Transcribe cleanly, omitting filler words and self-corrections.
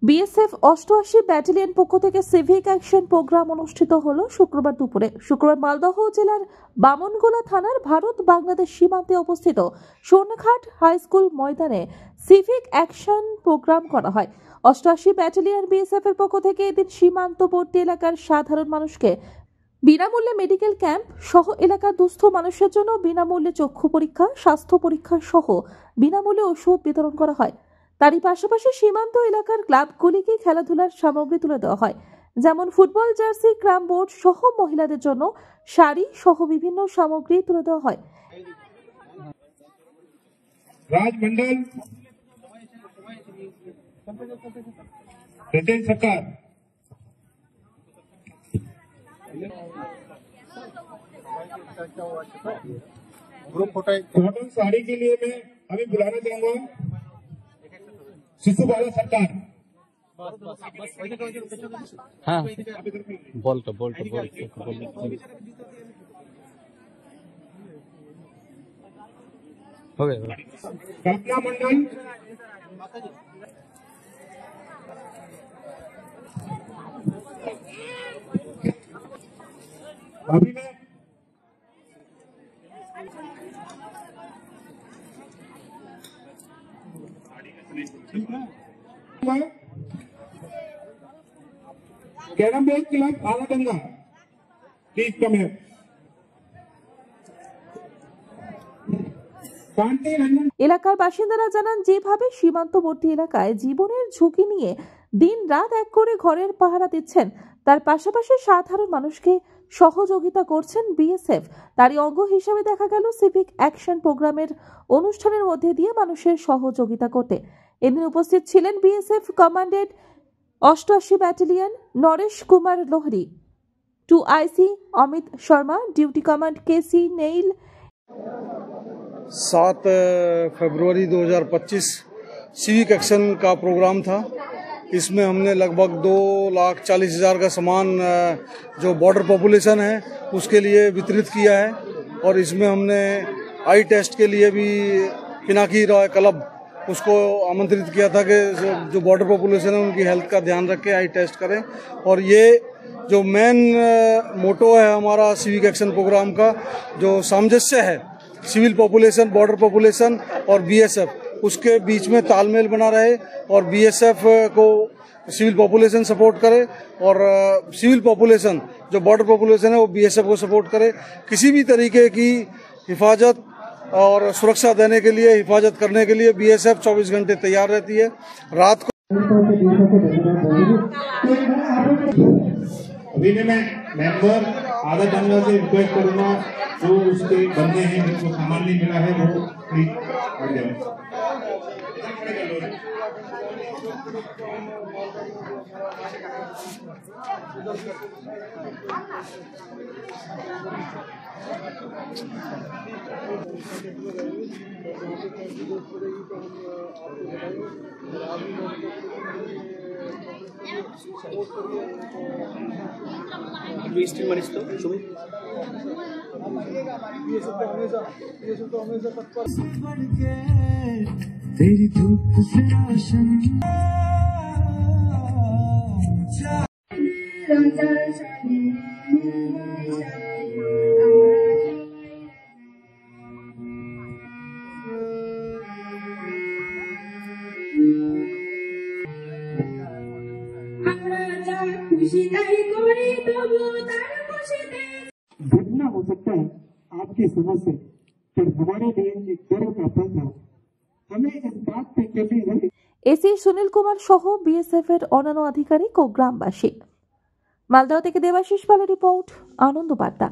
BSF 88 battalion পক্ষ থেকে civic action programme অনুষ্ঠিত হলো শুক্রবার দুপুরে। শুক্রবার মালদহ জেলার বামনগোলা থানার ভারত বাংলাদেশ সীমান্তে অবস্থিত সোনঘাট হাই স্কুল ময়দানে সিভিক অ্যাকশন প্রোগ্রাম করা হয়। 88 ব্যাটালিয়ন বিএসএফ এর পক্ষ থেকে এদিন সীমান্তবর্তী এলাকার সাধারণ মানুষকে বিনামূল্যে মেডিকেল ক্যাম্প সহ এলাকার দুস্থ মানুষের জন্য বিনামূল্যে চক্ষু পরীক্ষা, স্বাস্থ্য পরীক্ষা সহ বিনামূল্যে ওষুধ বিতরণ করা হয়। তারই পাশাপাশি সীমান্ত এলাকার ক্লাবগুলিকে খেলাধুলার সামগ্রী তুলে দেওয়া হয়, যেমন ফুটবল জার্সি, ক্রাম বোর্ড সহ মহিলাদের জন্য শাড়ি সহ বিভিন্ন সামগ্রী তুলে দেওয়া হয়। राजमंडल रितेश सरकार ग्रुप कॉटन साड़ी के लिए मैं अभी बुलाना चाहूंगा शिशु बाला सरकार। हाँ बोल तो हो गया। कल्पना मंडल अभी मैं कैरम बोर्ड क्लब आलागंगा प्लीज कम है। এলাকার বাসিন্দারা জানান, যেভাবে সীমান্তবর্তী এলাকায় জীবনের ঝুঁকি নিয়ে দিন রাত এক করে ঘরের পাহারা দিচ্ছেন, তার পাশাপাশি সাধারণ মানুষকে সহযোগিতা করছেন বিএসএফ। তারই অঙ্গ হিসেবে দেখা গেল সিভিক অ্যাকশন প্রোগ্রামের অনুষ্ঠানের মধ্যে দিয়ে মানুষের সহযোগিতা করতে। এদিন উপস্থিত ছিলেন BSF commandant 88 battalion Naresh Kumar Lohri, 2IC Amit Sharma, duty command KC নেইল। 7 फरवरी 2025 सिविक एक्शन का प्रोग्राम था। इसमें हमने लगभग 2,40,000 का सामान जो बॉर्डर पॉपुलेशन है उसके लिए वितरित किया है। और इसमें हमने आई टेस्ट के लिए भी पिनाकी रॉय क्लब उसको आमंत्रित किया था कि जो बॉर्डर पॉपुलेशन है उनकी हेल्थ का ध्यान रख के आई टेस्ट करें। और ये जो मेन मोटो है हमारा सिविक एक्शन प्रोग्राम का, जो सामंजस्य है सिविल पॉपुलेशन, बॉर्डर पॉपुलेशन और बीएसएफ, उसके बीच में तालमेल बना रहे और बीएसएफ को सिविल पॉपुलेशन सपोर्ट करे और सिविल पॉपुलेशन जो बॉर्डर पॉपुलेशन है वो बीएसएफ को सपोर्ट करे। किसी भी तरीके की हिफाजत और सुरक्षा देने के लिए, हिफाजत करने के लिए बीएसएफ 24 घंटे तैयार रहती है। रात को अभी मैं मेंबर आधा दंगा से रिक्वेस्ट करूंगा, जो उसके बंदे हैं जिनको सामान नहीं मिला है वो प्लीज आ जाए। तेरी धूप से रोशन घटना हो सकता है आपकी समझ से, पर हमारे लिए एक गर्व का पल था। हमें इस बात पे कभी नहीं। এসি সুনীল কুমার সহ বিএসএফ এর অন্যান্য আধিকারিক ও গ্রামবাসী। মালদহ থেকে দেবাশিস পালের রিপোর্ট, আনন্দ বার্তা।